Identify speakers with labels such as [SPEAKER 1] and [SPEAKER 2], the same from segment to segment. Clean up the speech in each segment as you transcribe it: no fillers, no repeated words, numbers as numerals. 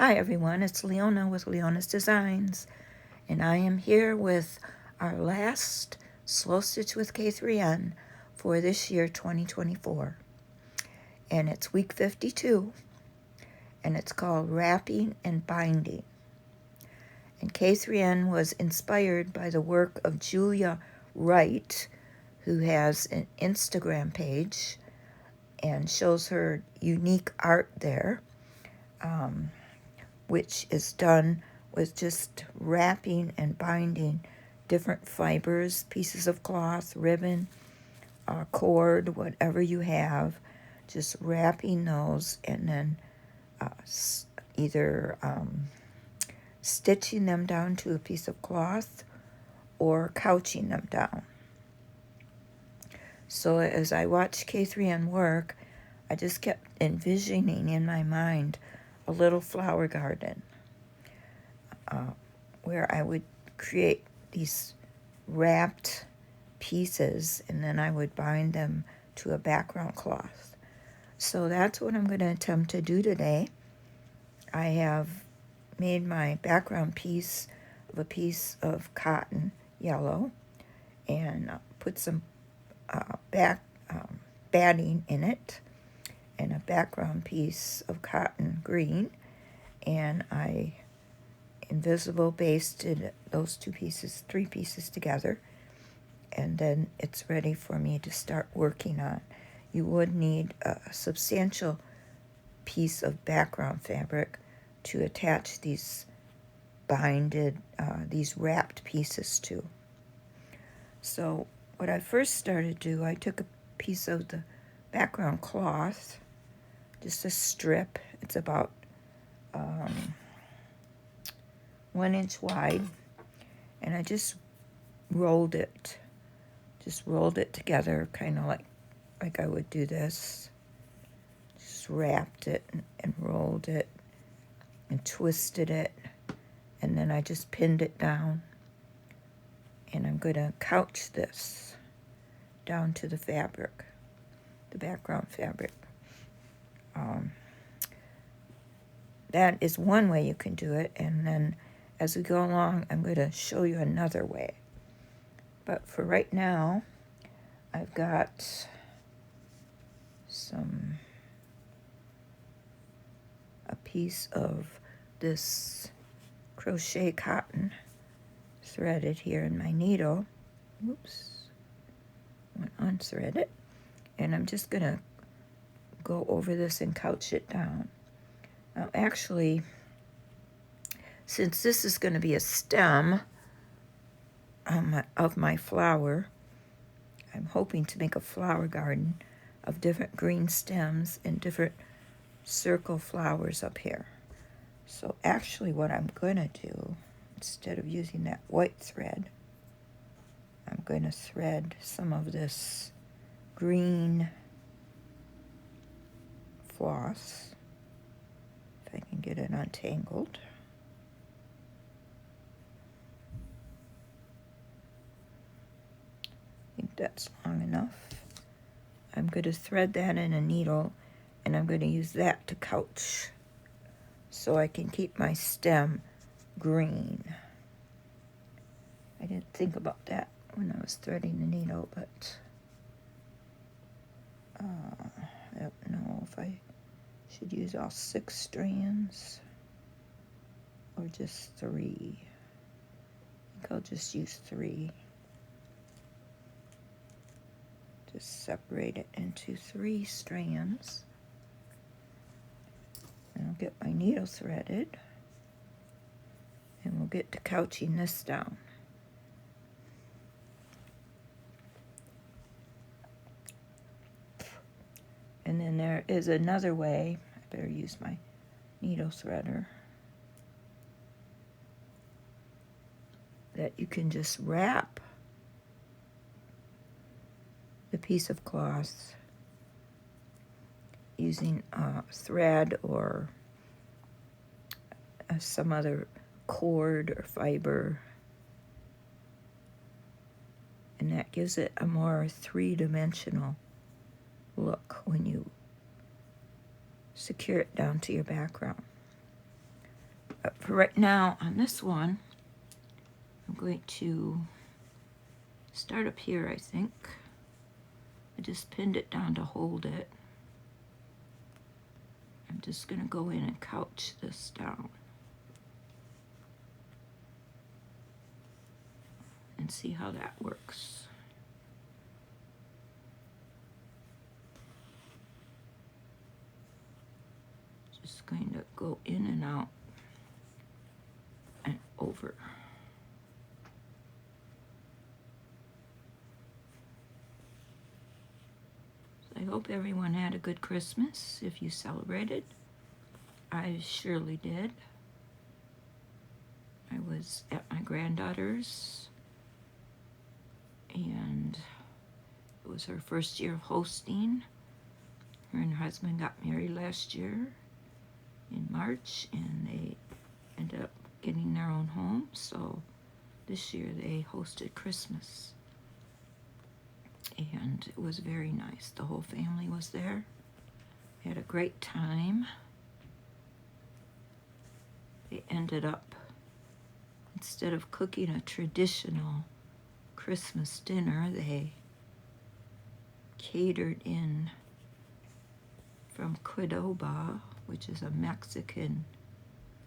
[SPEAKER 1] Hi everyone, it's Leona with Leona's Designs, and I am here with our last Slow Stitch with K3N for this year 2024. And it's week 52, and it's called Wrapping and Binding. And K3N was inspired by the work of Julia Wright, who has an Instagram page and shows her unique art there. Which is done with just wrapping and binding different fibers, pieces of cloth, ribbon, cord, whatever you have, just wrapping those and then either stitching them down to a piece of cloth or couching them down. So as I watched K3N work, I just kept envisioning in my mind a little flower garden where I would create these wrapped pieces and then I would bind them to a background cloth. So that's what I'm going to attempt to do today. I have made my background piece of a piece of cotton yellow and put some batting in it and a background piece of cotton green, and I invisible basted those three pieces together, and then it's ready for me to start working on. You would need a substantial piece of background fabric to attach these these wrapped pieces to. So what I first started to do, I took a piece of the background cloth, just a strip. It's about 1 inch wide, and I just rolled it together, kind of like I would do this. Just wrapped it and rolled it and twisted it, and then I just pinned it down, and I'm going to couch this down to the fabric, the background fabric. That is one way you can do it, and then as we go along, I'm going to show you another way. But for right now, I've got a piece of this crochet cotton threaded here in my needle. Whoops, went unthread it. And I'm just going to go over this and couch it down. Now actually, since this is going to be a stem of my flower, I'm hoping to make a flower garden of different green stems and different circle flowers up here. So actually what I'm going to do, instead of using that white thread, I'm going to thread some of this green floss, if I can get it untangled. I think that's long enough. I'm going to thread that in a needle, and I'm going to use that to couch so I can keep my stem green. I didn't think about that when I was threading the needle, but I don't know if I should use all 6 strands or just 3. I think I'll just use 3. Just separate it into 3 strands. And I'll get my needle threaded, and we'll get to couching this down. And then there is another way. I better use my needle threader, that you can just wrap the piece of cloth using thread or some other cord or fiber, and that gives it a more 3-dimensional look when you secure it down to your background. for right now on this one, I'm going to start up here, I think. I just pinned it down to hold it. I'm just going to go in and couch this down and see how that works. Just going to go in and out and over. I hope everyone had a good Christmas if you celebrated. I surely did. I was at my granddaughter's, and it was her first year of hosting. Her and her husband got married last year in March, and they ended up getting their own home, so this year they hosted Christmas. And it was very nice. The whole family was there. We had a great time. They ended up, instead of cooking a traditional Christmas dinner, they catered in from Qdoba, which is a Mexican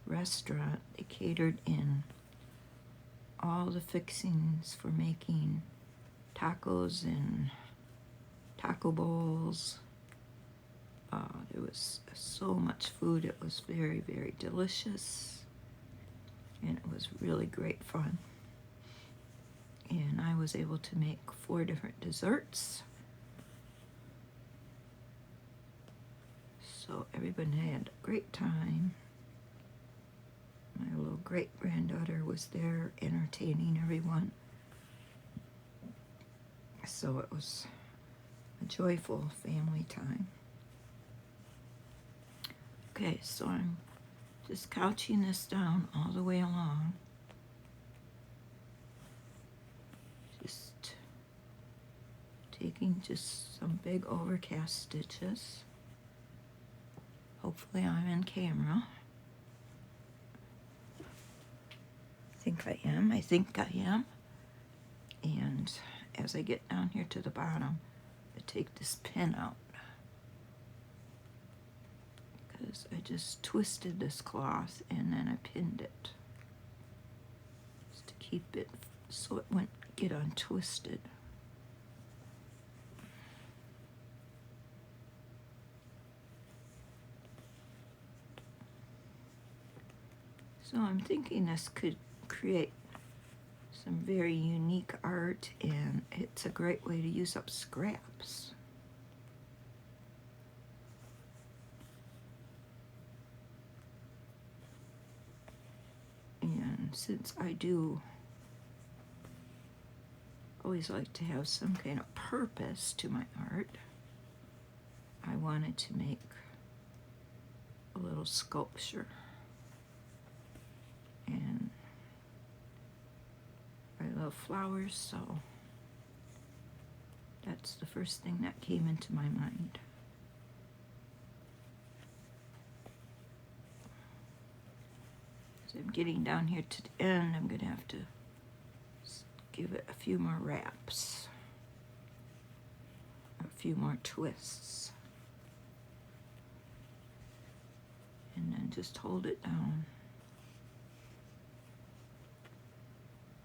[SPEAKER 1] restaurant. They catered in all the fixings for making tacos and taco bowls. There was so much food. It was very, very delicious, and it was really great fun. And I was able to make 4 different desserts. So everybody had a great time. My little great-granddaughter was there entertaining everyone. So it was a joyful family time. Okay, so I'm just couching this down all the way along. Just taking just some big overcast stitches. Hopefully I'm in camera. I think I am. And as I get down here to the bottom, I take this pin out, because I just twisted this cloth and then I pinned it just to keep it so it wouldn't get untwisted. So I'm thinking this could create some very unique art, and it's a great way to use up scraps. And since I do always like to have some kind of purpose to my art, I wanted to make a little sculpture. And I love flowers, so that's the first thing that came into my mind. As I'm getting down here to the end, I'm going to have to give it a few more wraps, a few more twists, and then just hold it down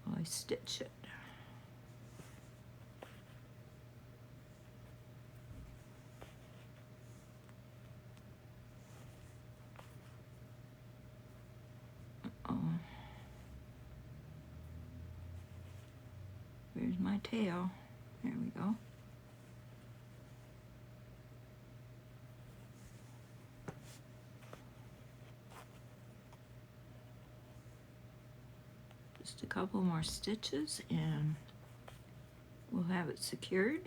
[SPEAKER 1] while I stitch it. Where's my tail? There we go. Just a couple more stitches and we'll have it secured.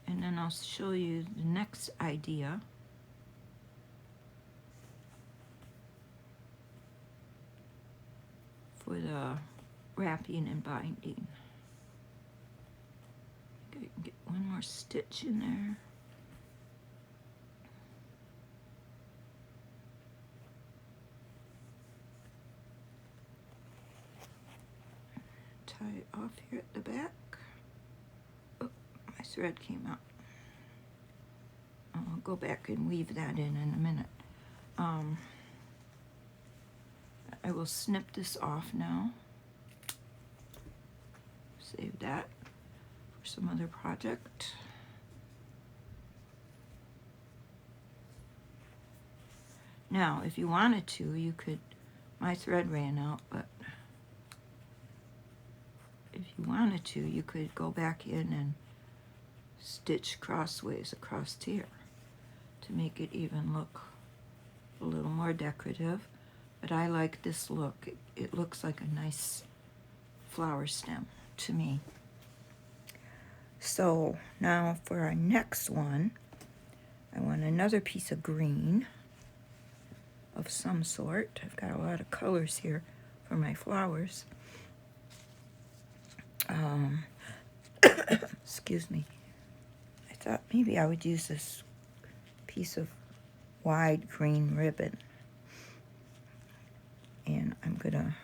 [SPEAKER 1] And then I'll show you the next idea. For the wrapping and binding. I can get one more stitch in there. tie off here at the back. Oh, my thread came out. I'll go back and weave that in a minute. I will snip this off now. Save that for some other project. Now, if you wanted to, you could, my thread ran out, but if you wanted to, you could go back in and stitch crossways across here to make it even look a little more decorative. But I like this look. It looks like a nice flower stem to me. So now for our next one, I want another piece of green of some sort. I've got a lot of colors here for my flowers. Excuse me. I thought maybe I would use this piece of wide green ribbon. And I'm gonna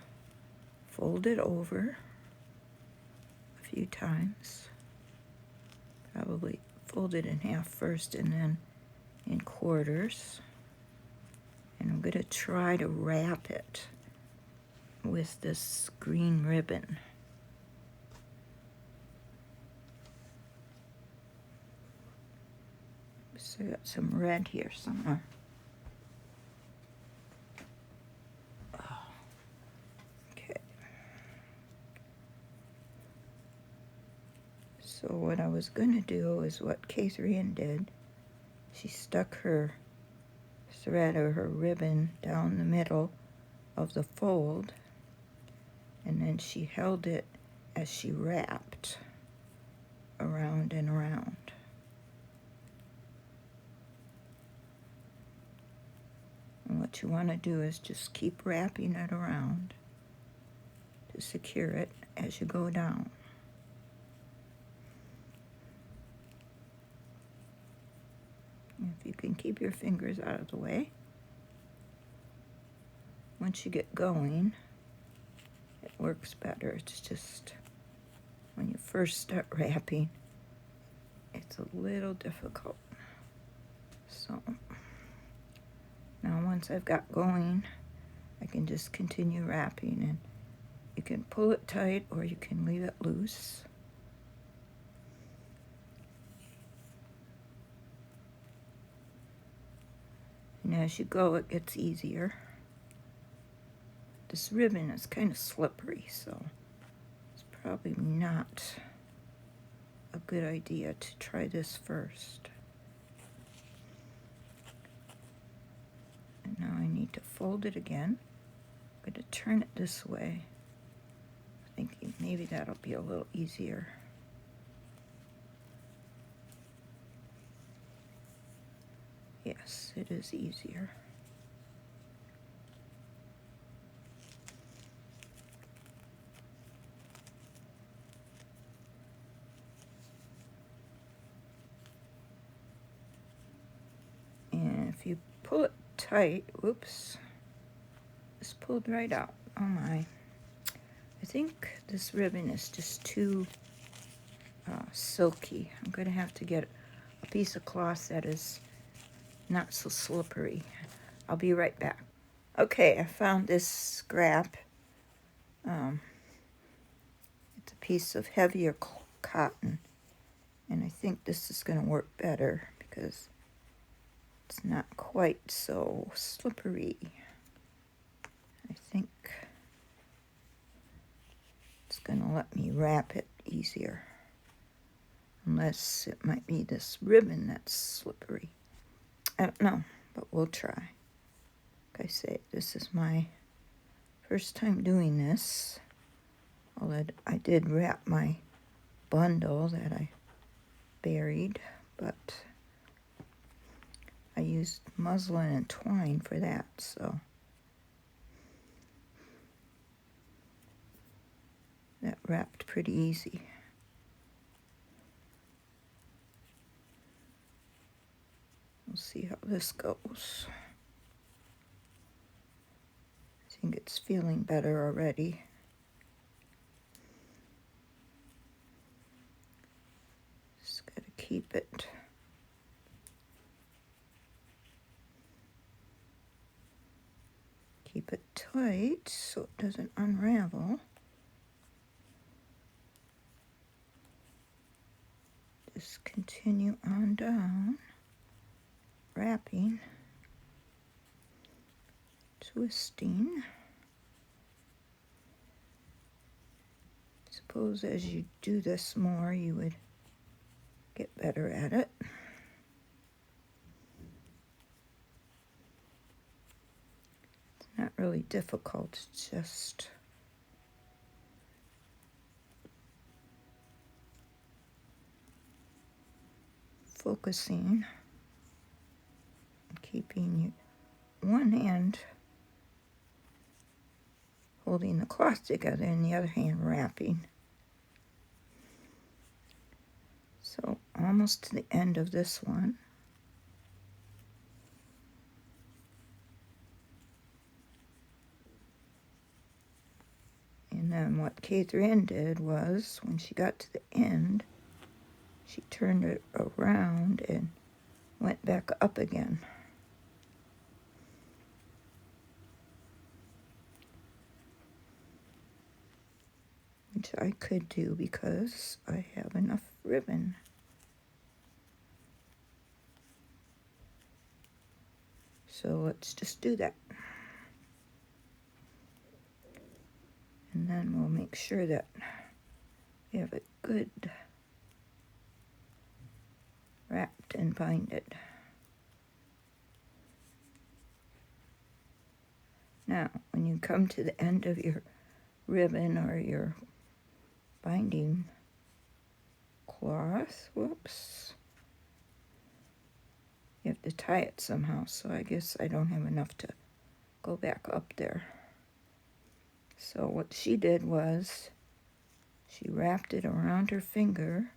[SPEAKER 1] fold it over a few times. Probably fold it in half first and then in quarters. And I'm gonna try to wrap it with this green ribbon. So I got some red here somewhere. Okay. So what I was gonna do is what Catherine did. She stuck her thread or her ribbon down the middle of the fold, and then she held it as she wrapped around and around. And what you want to do is just keep wrapping it around to secure it as you go down. If you can keep your fingers out of the way, once you get going, it works better. It's just when you first start wrapping, it's a little difficult. So now once I've got going, I can just continue wrapping, and you can pull it tight or you can leave it loose. And as you go, it gets easier. This ribbon is kind of slippery, so it's probably not a good idea to try this first. And now I need to fold it again. I'm going to turn it this way, thinking maybe that'll be a little easier. Yes, it is easier. And if you pull it tight, whoops, it's pulled right out. Oh my. I think this ribbon is just too silky. I'm going to have to get a piece of cloth that is not so slippery. I'll be right back. Okay, I found this scrap. It's a piece of heavier cotton, and I think this is going to work better because it's not quite so slippery. I think it's going to let me wrap it easier, unless it might be this ribbon that's slippery. I don't know, but we'll try. Like I say, this is my first time doing this. Although I did wrap my bundle that I buried, but I used muslin and twine for that, so that wrapped pretty easy. We'll see how this goes. I think it's feeling better already. Keep it tight so it doesn't unravel. Just continue on down, wrapping, twisting. Suppose as you do this more, you would get better at it. It's not really difficult, it's just focusing, keeping one hand holding the cloth together and the other hand wrapping. So almost to the end of this one. And then what Catherine did was, when she got to the end, she turned it around and went back up again. Which I could do because I have enough ribbon. So let's just do that. And then we'll make sure that we have it good wrapped and binded. Now, when you come to the end of your ribbon or your binding cloth, whoops, you have to tie it somehow, so I guess I don't have enough to go back up there. So what she did was she wrapped it around her finger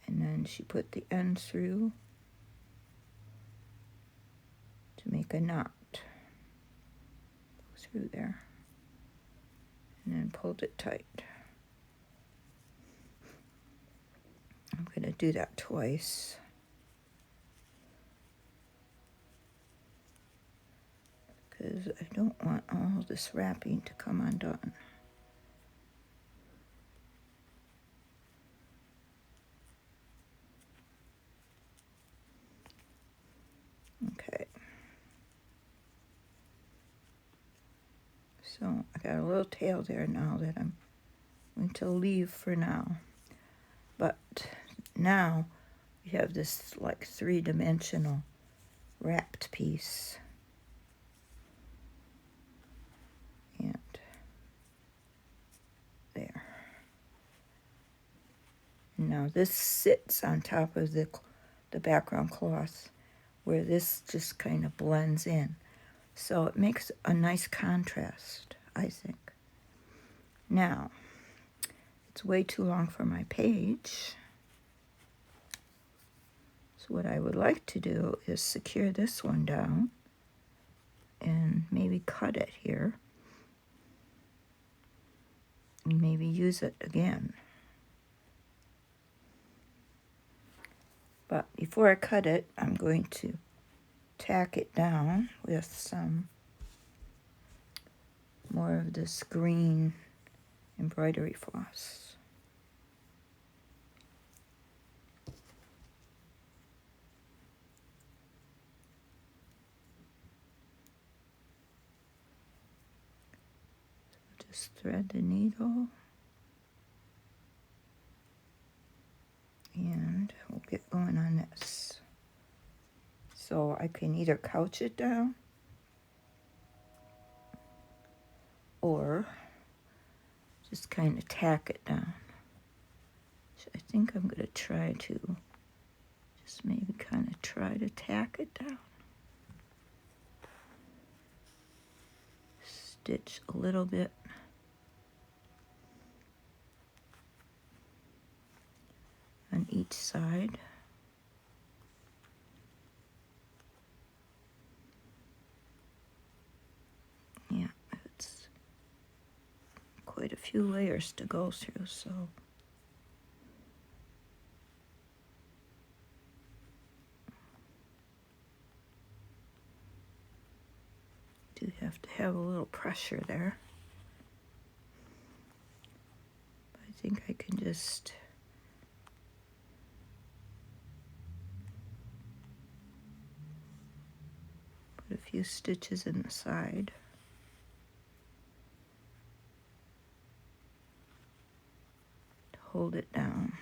[SPEAKER 1] and then she put the end through to make a knot through there and then pulled it tight. I'm going to do that twice. Because I don't want all this wrapping to come undone. Okay. So I got a little tail there now that I'm going to leave for now. But now we have this like three-dimensional wrapped piece. And there. And now this sits on top of the background cloth where this just kind of blends in. So it makes a nice contrast, I think. Now, it's way too long for my page. So what I would like to do is secure this one down and maybe cut it here. And maybe use it again. But before I cut it, I'm going to tack it down with some more of this green embroidery floss. So just thread the needle and we'll get going on this. So I can either couch it down or just kind of tack it down. So I think I'm going to try to just maybe kind of try to tack it down. Stitch a little bit. On each side. Yeah, it's quite a few layers to go through, so Do have to have a little pressure there. But I think I can just put a few stitches in the side. To hold it down.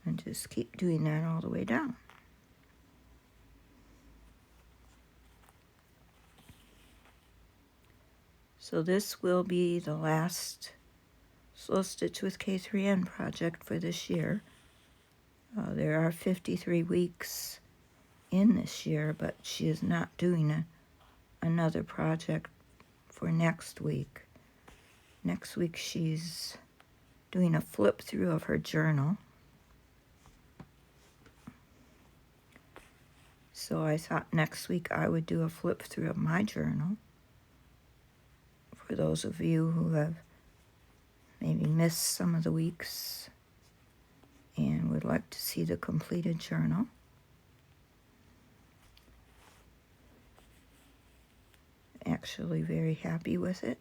[SPEAKER 1] And just keep doing that all the way down. So this will be the last Slow Stitch with K3N project for this year. There are 53 weeks in this year, but she is not doing another project for next week. Next week she's doing a flip through of her journal. So I thought next week I would do a flip through of my journal. For those of you who have maybe missed some of the weeks and would like to see the completed journal. Actually very happy with it.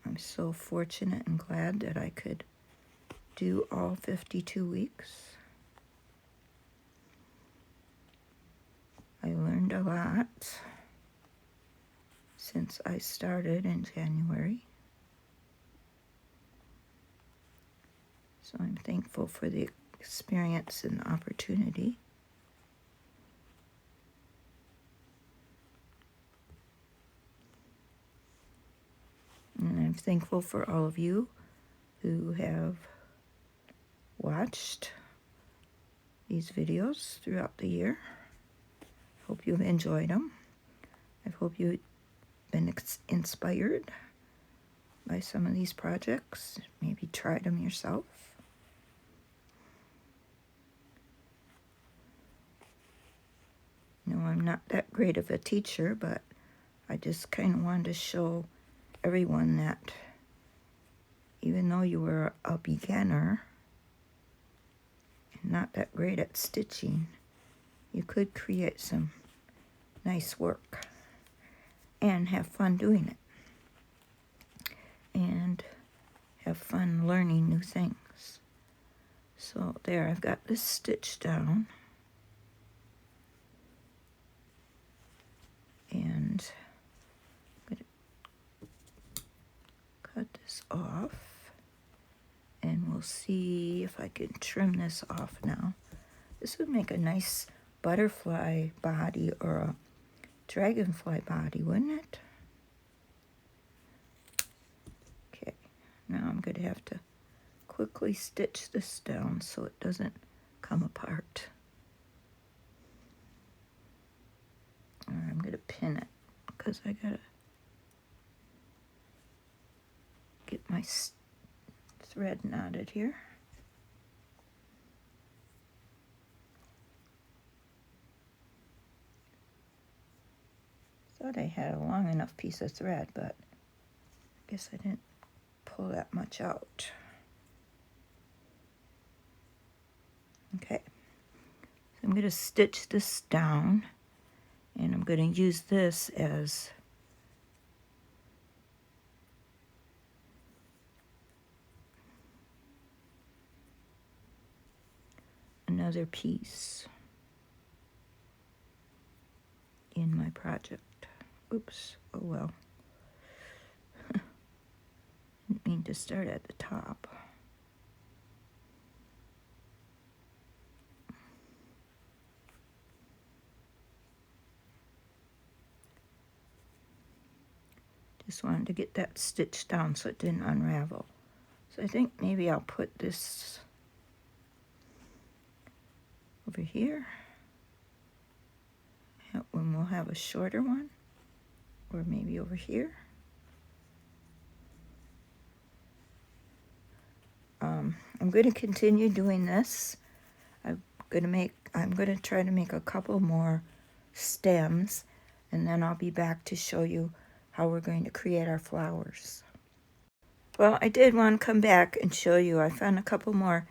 [SPEAKER 1] I'm so fortunate and glad that I could do all 52 weeks. I learned a lot since I started in January. So I'm thankful for the experience and opportunity. And I'm thankful for all of you who have watched these videos throughout the year. Hope you've enjoyed them. I hope you've been inspired by some of these projects. Maybe tried them yourself. No, I'm not that great of a teacher, but I just kind of wanted to show everyone that even though you were a beginner and not that great at stitching, you could create some nice work and have fun doing it and have fun learning new things. So there, I've got this stitch down, and I'm going to cut this off, and we'll see if I can trim this off now. This would make a nice butterfly body or a dragonfly body, wouldn't it? Okay, now I'm going to have to quickly stitch this down so it doesn't come apart. Or I'm going to pin it because I got to get my thread knotted here. Thought I had a long enough piece of thread, but I guess I didn't pull that much out. Okay, so I'm going to stitch this down, and I'm going to use this as another piece in my project. Oops, oh well. Didn't mean to start at the top. Just wanted to get that stitch down so it didn't unravel. So I think maybe I'll put this over here. When we'll have a shorter one, or maybe over here. I'm going to continue doing this. I've I'm gonna try to make a couple more stems, and then I'll be back to show you how we're going to create our flowers. Well, I did want to come back and show you. I found a couple more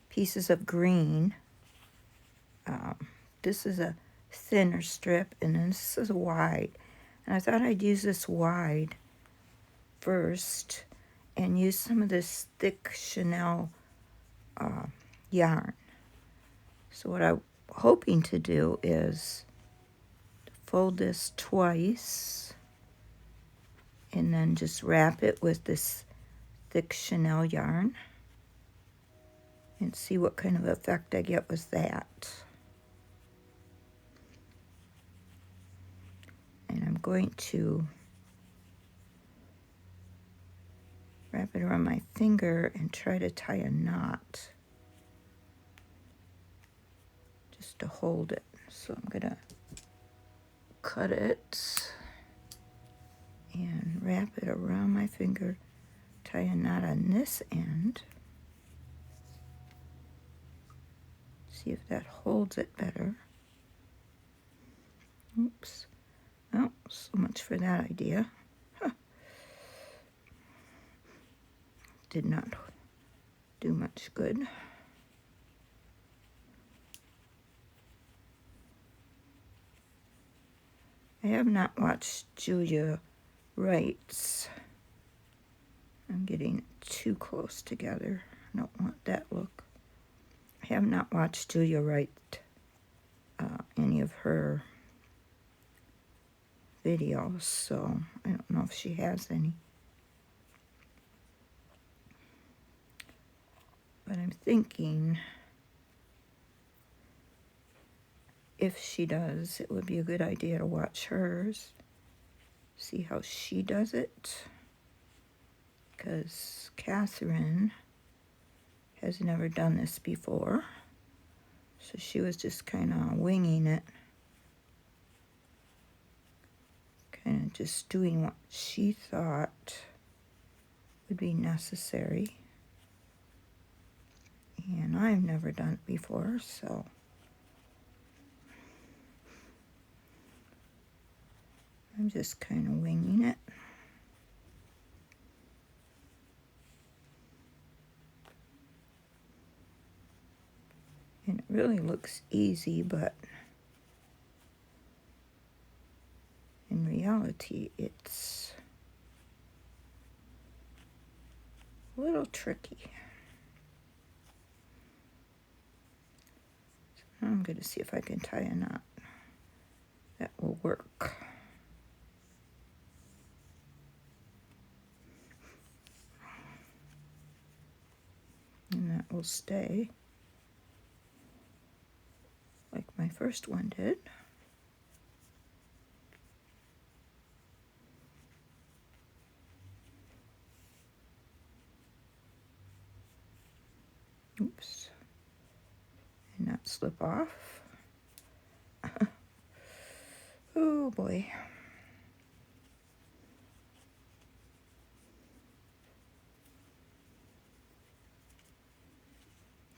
[SPEAKER 1] pieces of green. This is a thinner strip, and then this is wide. And I thought I'd use this wide first and use some of this thick Chanel yarn. So what I'm hoping to do is fold this twice and then just wrap it with this thick Chanel yarn and see what kind of effect I get with that. And I'm going to wrap it around my finger and try to tie a knot just to hold it. So I'm gonna cut it and wrap it around my finger, tie a knot on this end. See if that holds it better. Oops. Oh, so much for that idea. Huh. Did not do much good. I have not watched Julia Wright's. I'm getting too close together. I don't want that look. I have not watched Julia Wright, any of her videos, so I don't know if she has any. But I'm thinking if she does, it would be a good idea to watch hers, see how she does it, because Catherine has never done this before, so she was just kind of winging it, kind of just doing what she thought would be necessary, and I've never done it before, so I'm just kind of winging it. And it really looks easy, but in reality, it's a little tricky. So I'm going to see if I can tie a knot that will work. And that will stay like my first one did. Oops. And not slip off. Oh boy.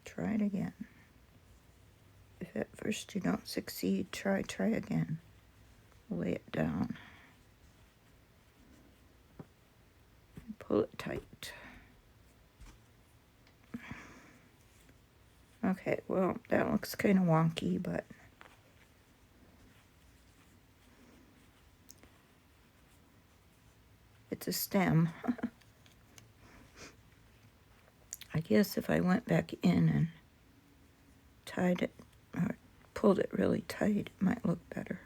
[SPEAKER 1] Try it again. If at first you don't succeed, try again. Lay it down. And pull it tight. Okay, well, that looks kind of wonky, but it's a stem. I guess if I went back in and tied it or pulled it really tight, it might look better.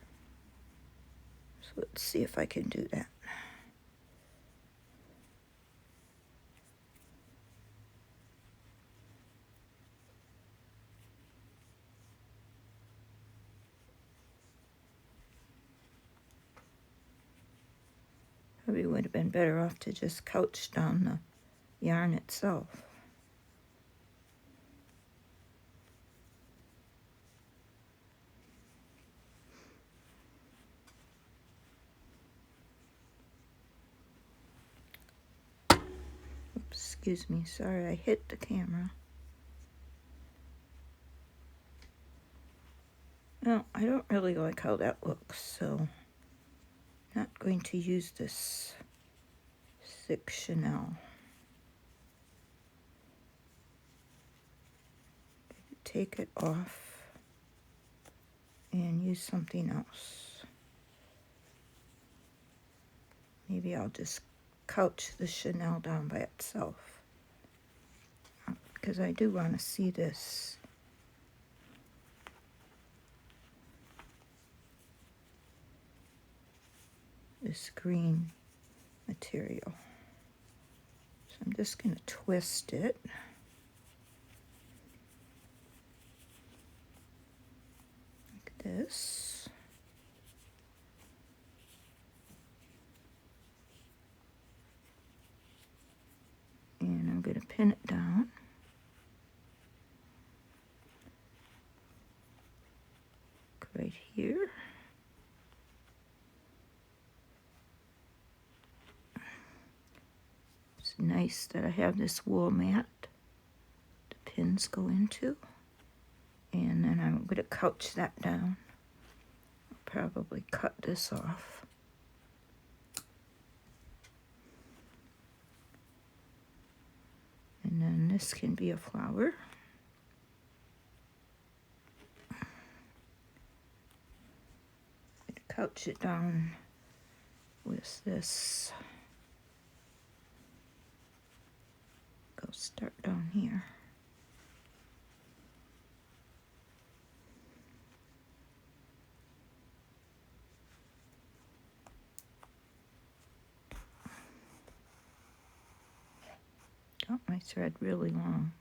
[SPEAKER 1] So let's see if I can do that. Probably would have been better off to just couch down the yarn itself. Oops, excuse me, sorry, I hit the camera. Well, I don't really like how that looks, so I'm not going to use this thick Chanel. Take it off and use something else. Maybe I'll just couch the Chanel down by itself, because I do want to see this. This green material. So I'm just going to twist it. Like this. And I'm going to pin it down. Right here. It's nice that I have this wool mat the pins go into. And then I'm going to couch that down. I'll probably cut this off. And then this can be a flower. Couch it down with this. Go start down here. Got my thread really long.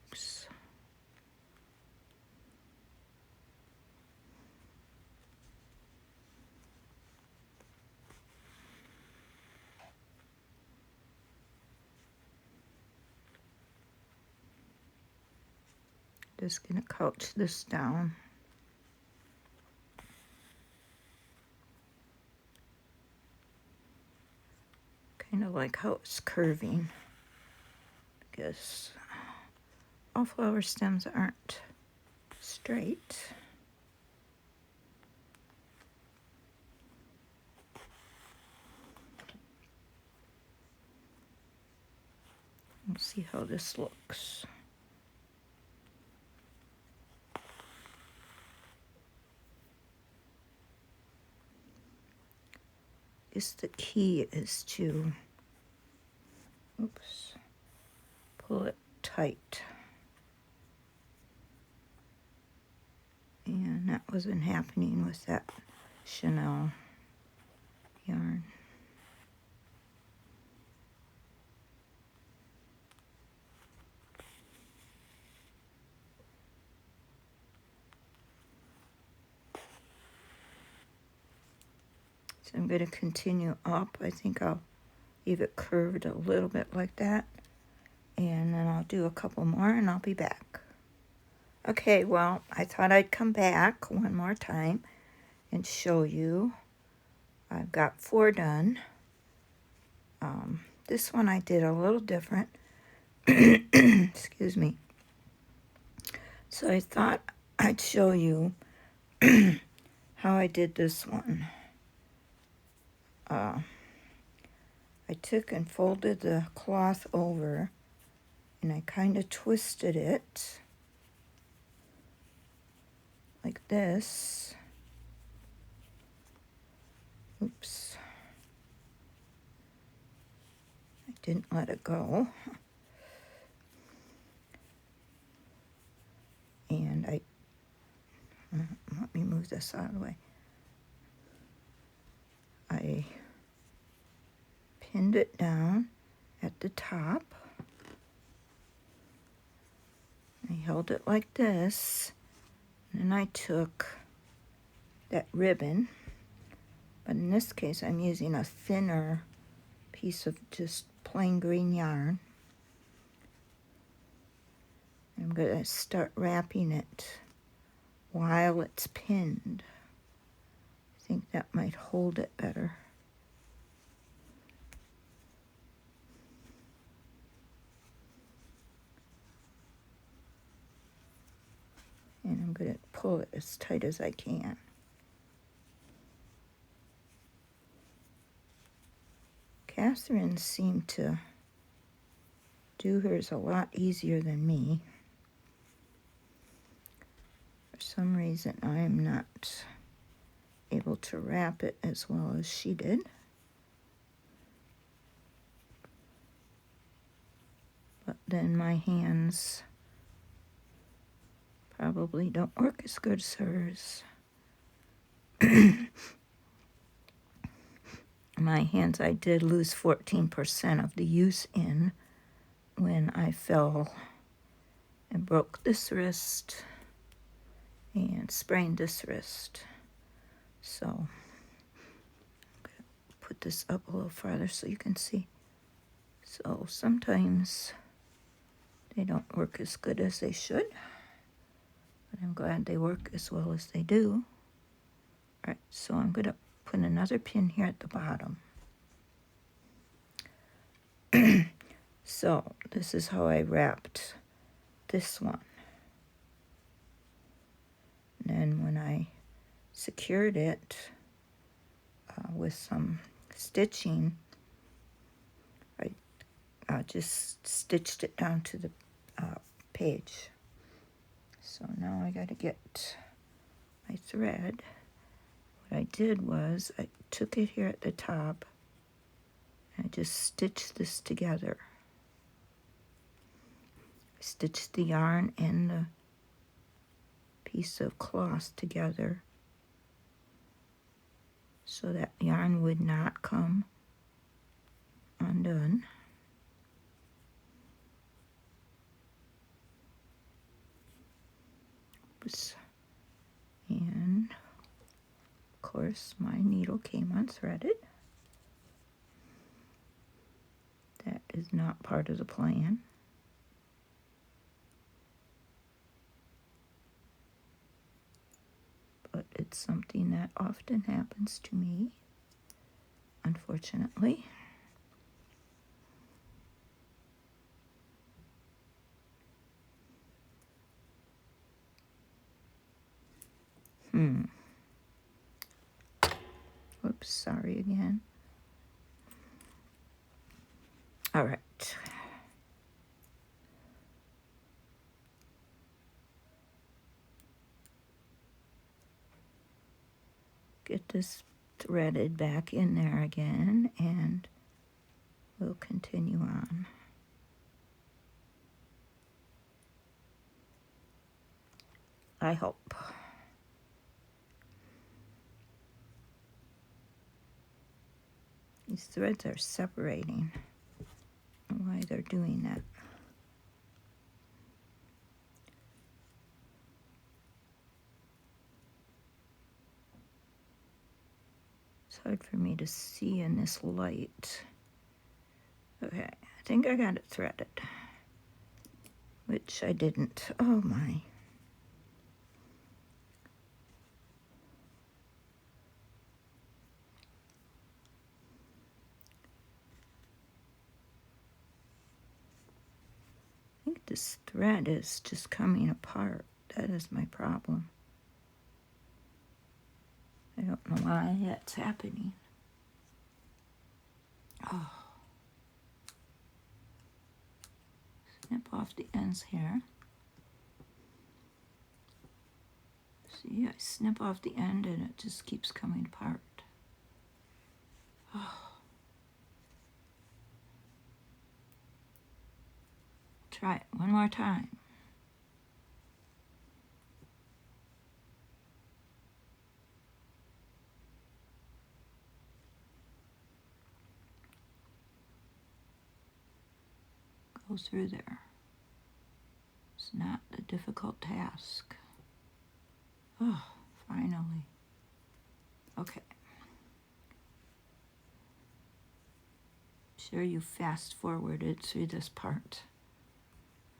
[SPEAKER 1] Oops. Just gonna couch this down. Kind of like how it's curving, because all flower stems aren't straight. We'll see how this looks. The key is to, pull it tight. And that wasn't happening with that Chanel yarn. So I'm going to continue up. I think I'll leave it curved a little bit like that. And then I'll do a couple more and I'll be back. Okay, well, I thought I'd come back one more time and show you. I've got 4 done. This one I did a little different. Excuse me. So I thought I'd show you how I did this one. I took and folded the cloth over, and I kind of twisted it like this. Oops. I didn't let it go. And let me move this out of the way. I pinned it down at the top. I held it like this, and then I took that ribbon, but in this case I'm using a thinner piece of just plain green yarn. I'm going to start wrapping it while it's pinned. I think that might hold it better. And I'm going to pull it as tight as I can. Catherine seemed to do hers a lot easier than me. For some reason, I am not able to wrap it as well as she did. But then my hands probably don't work as good as hers. My hands, I did lose 14% of the use in when I fell and broke this wrist and sprained this wrist. So I'm gonna put this up a little farther so you can see. So sometimes they don't work as good as they should, but I'm glad they work as well as they do. All right, so I'm gonna put another pin here at the bottom. So this is how I wrapped this one. And then when I secured it with some stitching, I just stitched it down to the page. So now I gotta get my thread. What I did was I took it here at the top and I just stitched this together. I stitched the yarn and the piece of cloth together so that yarn would not come undone. Oops. And of course my needle came unthreaded. That is not part of the plan. But it's something that often happens to me, unfortunately. Whoops, sorry again. All right. Get this threaded back in there again, and we'll continue on. I hope. These threads are separating. I don't know why they're doing that. It's hard for me to see in this light. Okay, I think I got it threaded, which I didn't. Oh my. I think this thread is just coming apart. That is my problem. I don't know why that's happening. Oh. Snip off the ends here. See, I snip off the end and it just keeps coming apart. Oh. Try it one more time. Go through there. It's not a difficult task. Oh, finally. Okay. Sure you fast forwarded through this part.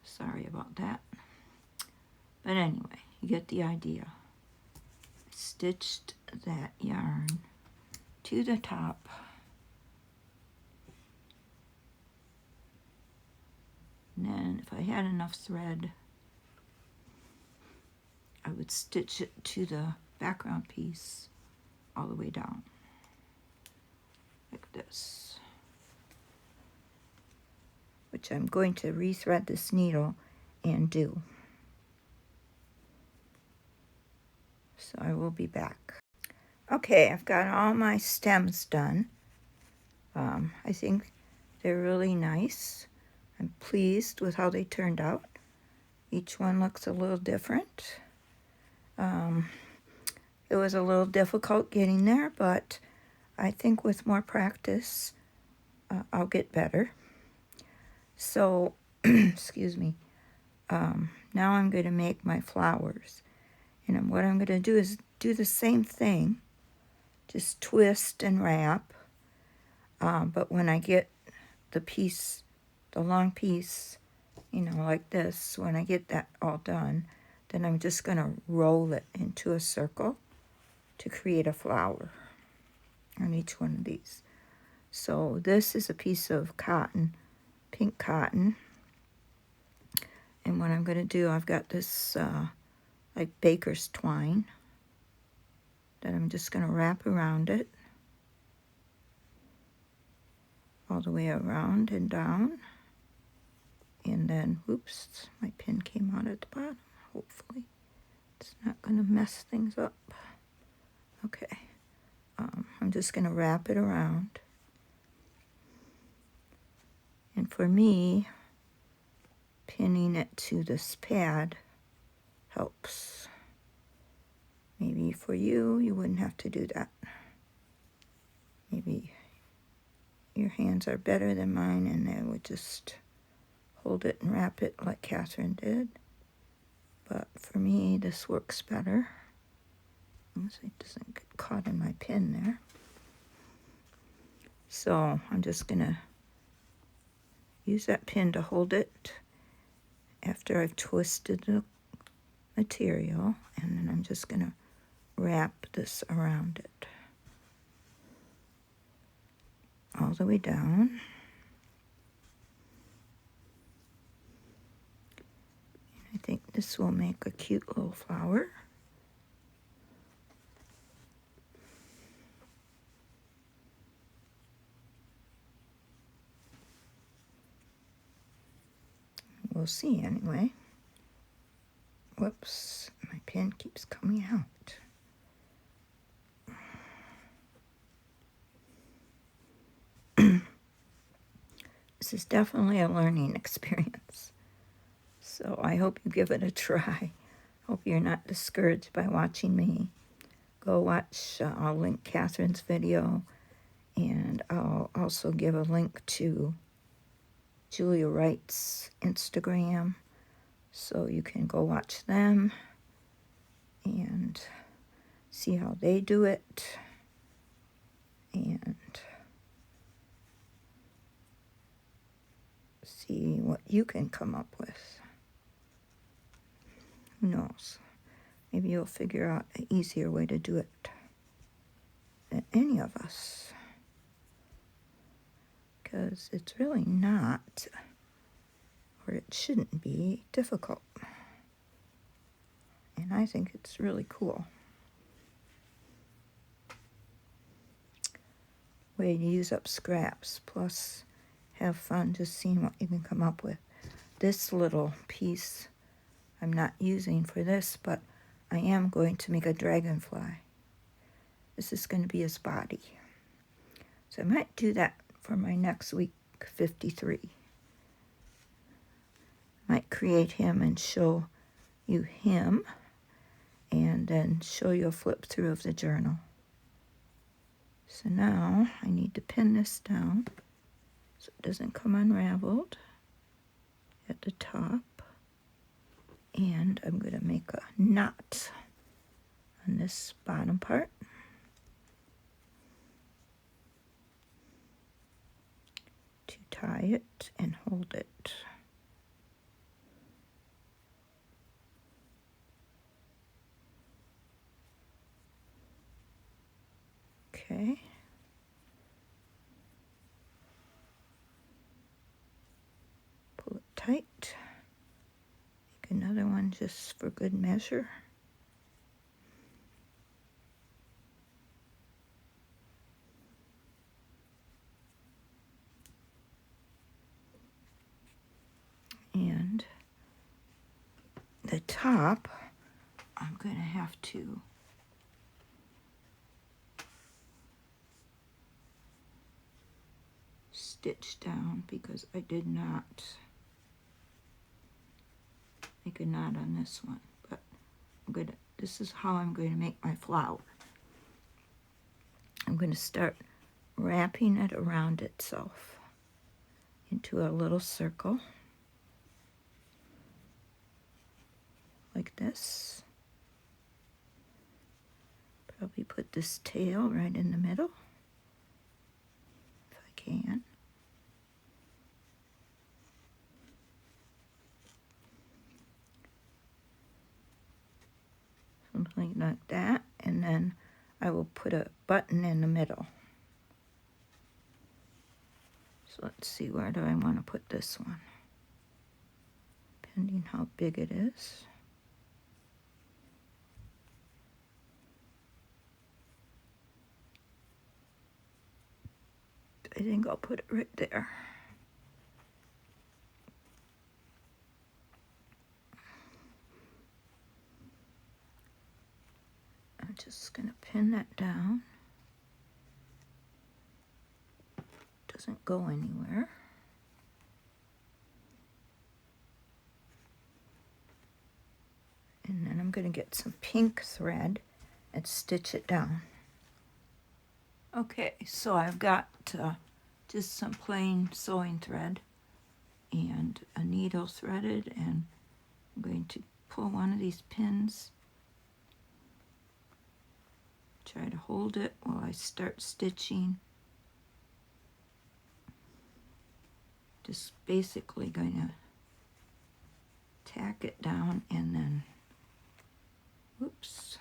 [SPEAKER 1] Sorry about that. But anyway, you get the idea. I stitched that yarn to the top. And then if I had enough thread, I I would stitch it to the background piece all the way down, like this, which I'm going to rethread this needle and do. So I will be back. Okay, I've got all my stems done. I think they're really nice. I'm pleased with how they turned out. Each one looks a little different. It was a little difficult getting there, but I think with more practice, I'll get better. So, excuse me. Now I'm going to make my flowers. And what I'm going to do is do the same thing, just twist and wrap. But when I get the piece, the long piece, you know, like this, when I get that all done, then I'm just going to roll it into a circle to create a flower on each one of these. So this is a piece of cotton, pink cotton. And what I'm going to do, I've got this like baker's twine that I'm just going to wrap around it all the way around and down. And then, whoops, my pin came out at the bottom. Hopefully it's not going to mess things up. Okay, I'm just going to wrap it around. And for me, pinning it to this pad helps. Maybe for you, you wouldn't have to do that. Maybe your hands are better than mine and they would just hold it and wrap it like Catherine did. But for me, this works better. So it doesn't get caught in my pin there. So I'm just going to use that pin to hold it after I've twisted the material, and then I'm just going to wrap this around it all the way down. I think this will make a cute little flower. We'll see anyway. Whoops, my pen keeps coming out. This is definitely a learning experience. So I hope you give it a try. Hope you're not discouraged by watching me. Go watch, I'll link Catherine's video, and I'll also give a link to Julia Wright's Instagram, so you can go watch them and see how they do it, and see what you can come up with. Who knows? Maybe you'll figure out an easier way to do it than any of us. Because it's really not, or it shouldn't be, difficult. And I think it's really cool. Way to use up scraps, plus have fun just seeing what you can come up with. This little piece I'm not using for this, but I am going to make a dragonfly. This is going to be his body. So I might do that for my next week 53. Might create him and show you him, and then show you a flip through of the journal. So now I need to pin this down so it doesn't come unraveled at the top. And I'm going to make a knot on this bottom part. To tie it and hold it. Okay. Pull it tight. Make another one just for good measure. the top, I'm going to have to stitch down because I did not make a knot on this one. But this is how I'm going to make my flower. I'm going to start wrapping it around itself into a little circle like this. Probably put this tail right in the middle if I can. Something like that, and then I will put a button in the middle. So let's see, where do I want to put this one? Depending how big it is. I think I'll put it right there. I'm just going to pin that down. Doesn't go anywhere. And then I'm going to get some pink thread and stitch it down. Okay, so I've got just some plain sewing thread and a needle threaded, and I'm going to pull one of these pins, try to hold it while I start stitching. Just basically going to tack it down and then, whoops,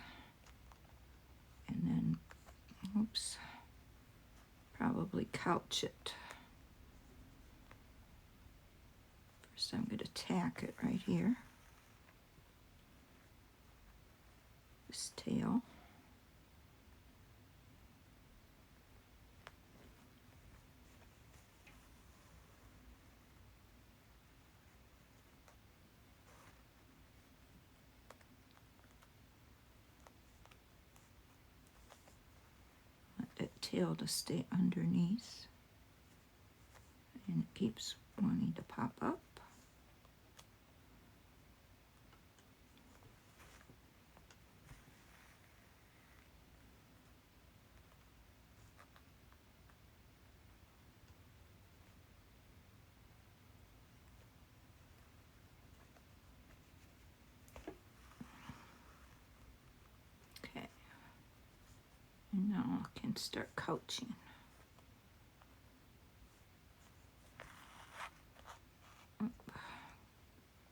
[SPEAKER 1] and then, whoops, probably couch it. First I'm going to tack it right here, this tail. Tail to stay underneath, and it keeps wanting to pop up. Okay, and now I can start couching.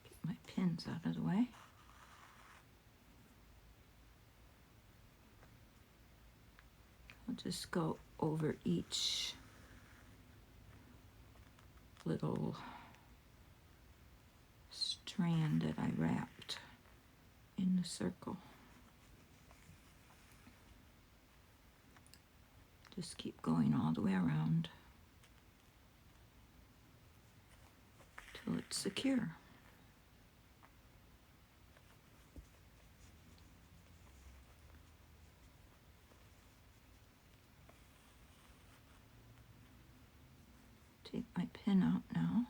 [SPEAKER 1] Get my pins out of the way. I'll just go over each little strand that I wrapped in the circle. Just keep going all the way around till it's secure. Take my pin out now.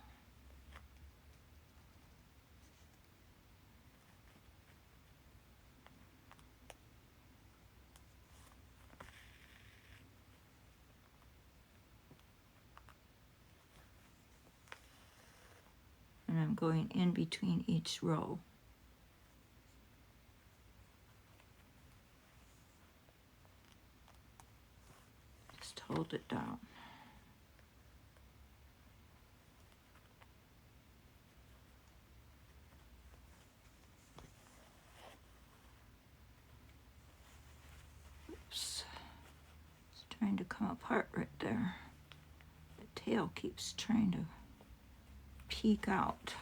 [SPEAKER 1] And I'm going in between each row. Just hold it down. Oops. It's trying to come apart right there. The tail keeps trying to peek out.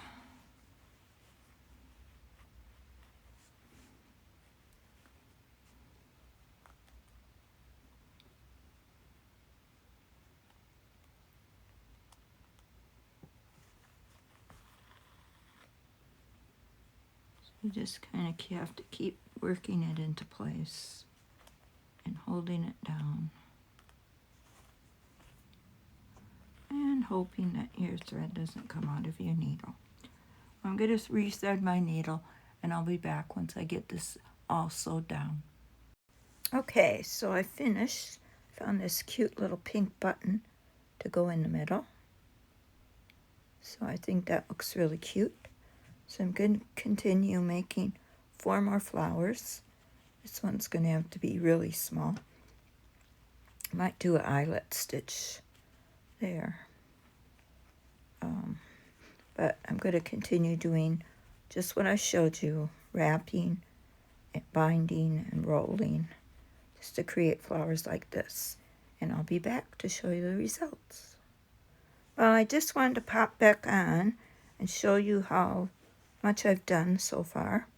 [SPEAKER 1] You just kind of have to keep working it into place and holding it down and hoping that your thread doesn't come out of your needle. I'm going to re-thread my needle and I'll be back once I get this all sewed down. Okay, so I finished. Found this cute little pink button to go in the middle. So I think that looks really cute. So I'm going to continue making 4 more flowers. This one's going to have to be really small. I might do an eyelet stitch there. But I'm going to continue doing just what I showed you, wrapping, and binding, and rolling, just to create flowers like this. And I'll be back to show you the results. Well, I just wanted to pop back on and show you how much I've done so far.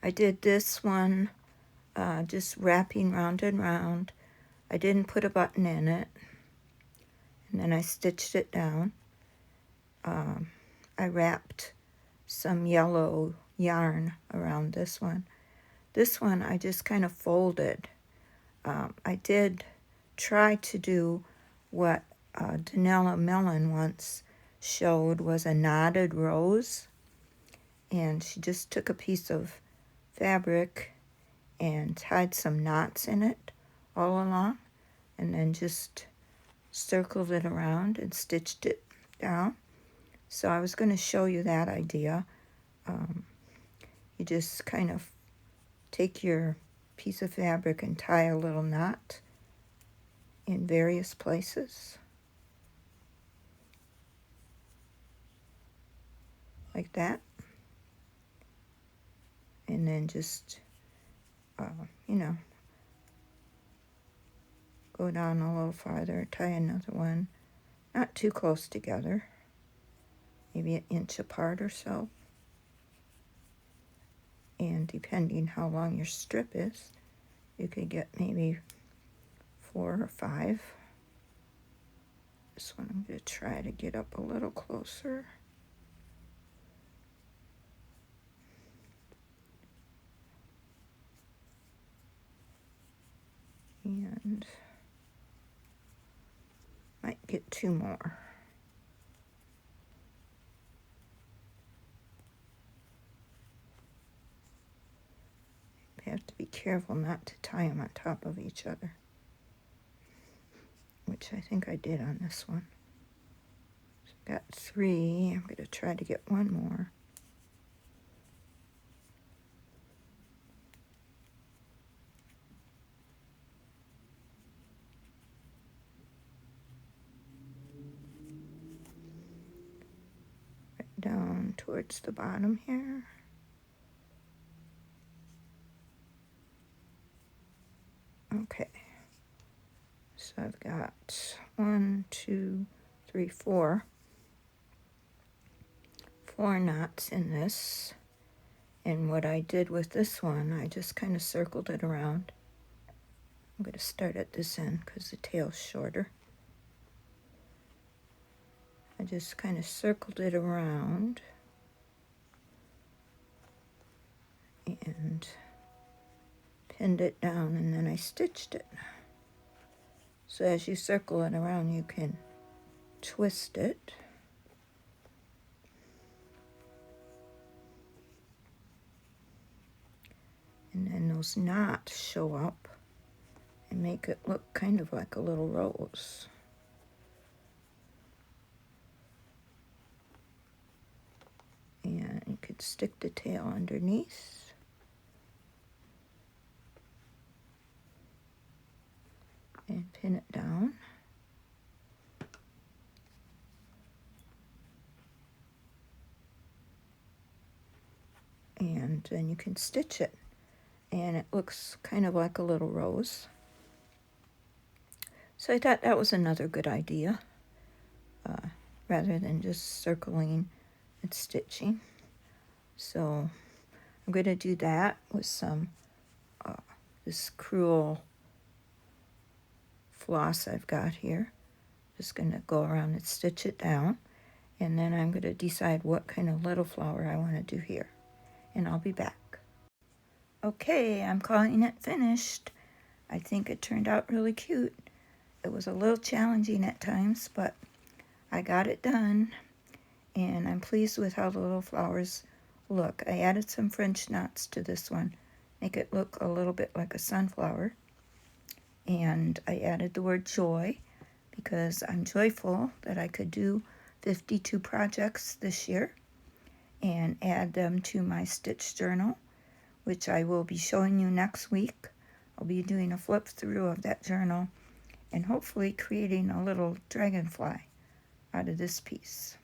[SPEAKER 1] I did this one just wrapping round and round. I didn't put a button in it. And then I stitched it down. I wrapped some yellow yarn around this one. This one I just kind of folded. I did try to do what Daniela Mellen once showed was a knotted rose. And she just took a piece of fabric and tied some knots in it all along. And then just circled it around and stitched it down. So I was going to show you that idea. You just kind of take your piece of fabric and tie a little knot in various places. Like that. And then just, go down a little farther, tie another one. Not too close together. Maybe an inch apart or so. And depending how long your strip is, you could get maybe 4 or 5. This one I'm going to try to get up a little closer. And might get 2 more. You have to be careful not to tie them on top of each other, which I think I did on this one. So I've got 3. I'm going to try to get 1 more. Right down towards the bottom here. Okay, so I've got 1, 2, 3, 4 knots in this. And what I did with this one, I just kind of circled it around. I'm going to start at this end because the tail's shorter. I just kind of circled it around and pinned it down, and then I stitched it. So as you circle it around, you can twist it. And then those knots show up and make it look kind of like a little rose. And you could stick the tail underneath. And pin it down. And then you can stitch it. And it looks kind of like a little rose. So I thought that was another good idea, rather than just circling and stitching. So I'm going to do that with some this crewel floss I've got here. Just going to go around and stitch it down, and then I'm going to decide what kind of little flower I want to do here. and I'll be back. Okay, I'm calling it finished. I think it turned out really cute. It was a little challenging at times, but I got it done, and I'm pleased with how the little flowers look. I added some French knots to this one, make it look a little bit like a sunflower. And I added the word joy because I'm joyful that I could do 52 projects this year and add them to my stitch journal, which I will be showing you next week. I'll be doing a flip through of that journal and hopefully creating a little dragonfly out of this piece.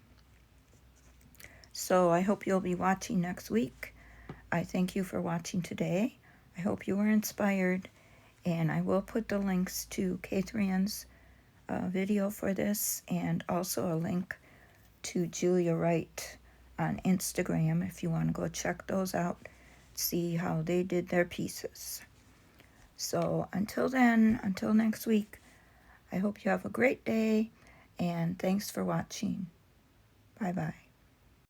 [SPEAKER 1] So I hope you'll be watching next week. I thank you for watching today. I hope you were inspired, and I will put the links to Catherine's video for this and also a link to Julia Wright on Instagram if you want to go check those out, see how they did their pieces. So until then, until next week, I hope you have a great day, and thanks for watching. Bye-bye.